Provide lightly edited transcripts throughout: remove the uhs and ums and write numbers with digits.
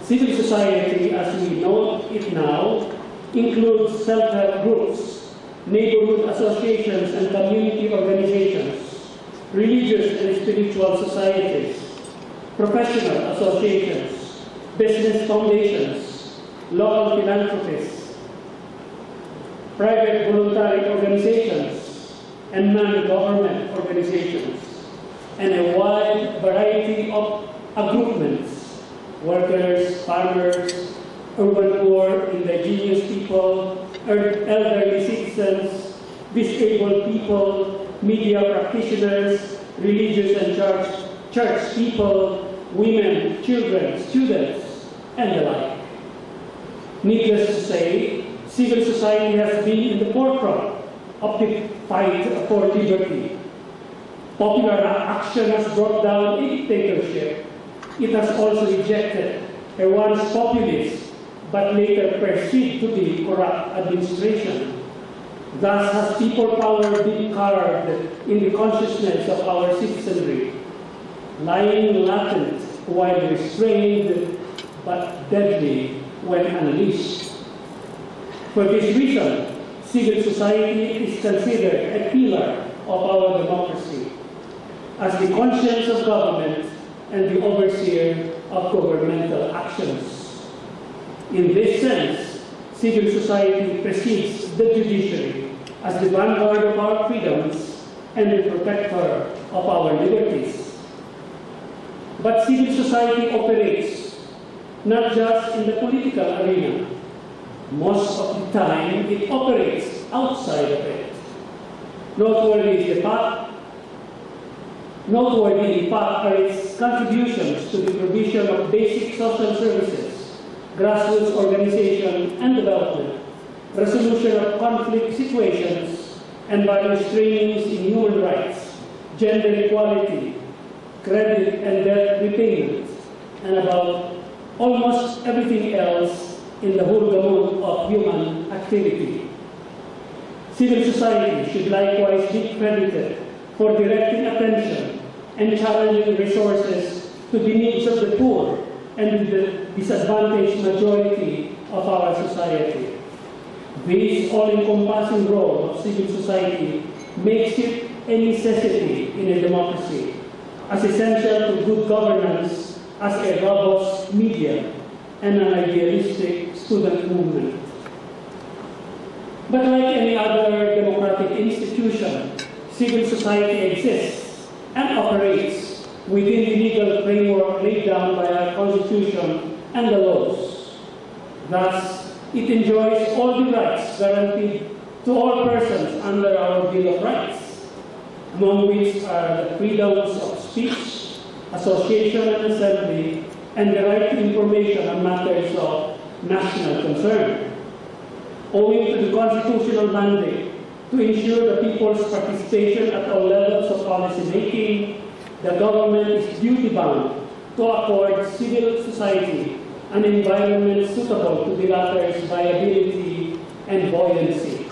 Civil society, as we know it now, includes self-help groups, neighborhood associations and community organizations, religious and spiritual societies, professional associations, business foundations, local philanthropies, private voluntary organizations, and non-government organizations, and a wide variety of groupments: workers, farmers, urban poor, indigenous people, elderly citizens, disabled people, media practitioners, religious and church people, women, children, students, and the like. Needless to say, civil society has been in the forefront of the fight for liberty. Popular action has brought down a dictatorship. It has also rejected a once populist but later perceived to be corrupt administration. Thus has people power been carved in the consciousness of our citizenry, lying latent while restrained but deadly when unleashed. For this reason, civil society is considered a pillar of our democracy, as the conscience of government and the overseer of governmental actions. In this sense, civil society precedes the judiciary as the vanguard of our freedoms and the protector of our liberties. But civil society operates not just in the political arena. Most of the time, it operates outside of it. Noteworthy in fact are its contributions to the provision of basic social services, grassroots organization and development, resolution of conflict situations, and various trainings in human rights, gender equality, credit and debt repayment, and about almost everything else in the whole gamut of human activity. Civil society should likewise be credited for directing attention and challenging resources to the needs of the poor and the disadvantaged majority of our society. This all-encompassing role of civil society makes it a necessity in a democracy, as essential to good governance as a robust media and an idealistic student movement. But like any other democratic institution, civil society exists and operates within the legal framework laid down by our Constitution and the laws. Thus, it enjoys all the rights guaranteed to all persons under our Bill of Rights, among which are the freedoms of speech, association and assembly, and the right to information on matters of national concern. Owing to the constitutional mandate to ensure the people's participation at all levels of policy making, the government is duty-bound to accord civil society an environment suitable to the latter's viability and buoyancy.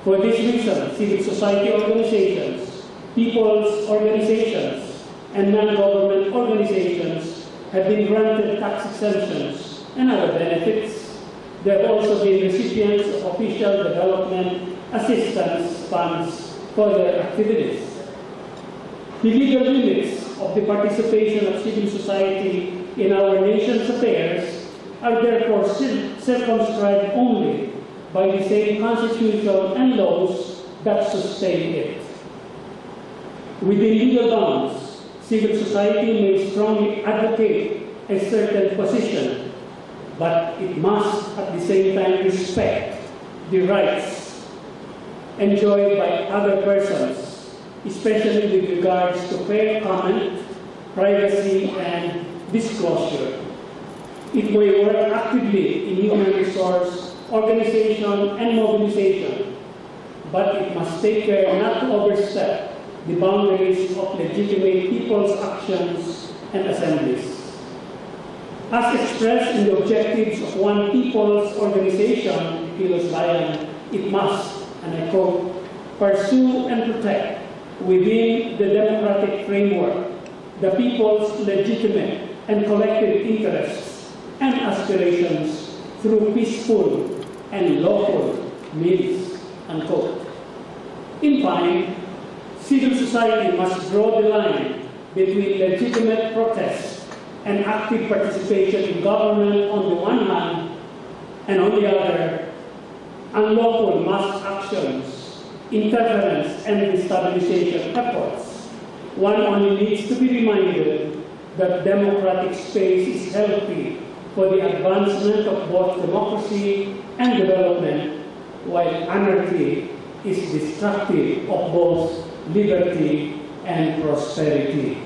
For this reason, civil society organizations, people's organizations, and non-government organizations have been granted tax exemptions and other benefits. They have also been recipients of official development assistance funds for their activities. The legal limits of the participation of civil society in our nation's affairs are therefore circumscribed only by the same Constitution and laws that sustain it. Within legal bounds, civil society may strongly advocate a certain position, but it must at the same time respect the rights enjoyed by other persons, especially with regards to fair comment, privacy, and disclosure. It may work actively in human resource organization and mobilization, but it must take care not to overstep the boundaries of legitimate people's actions and assemblies. As expressed in the objectives of one people's organization, Kilos Bayan, it must, and I quote, pursue and protect within the democratic framework the people's legitimate and collective interests and aspirations through peaceful and lawful means, unquote. In fine, civil society must draw the line between legitimate protest and active participation in government on the one hand, and on the other, unlawful mass actions, interference, and destabilization efforts. One only needs to be reminded that democratic space is healthy for the advancement of both democracy and development, while anarchy is destructive of both liberty and prosperity.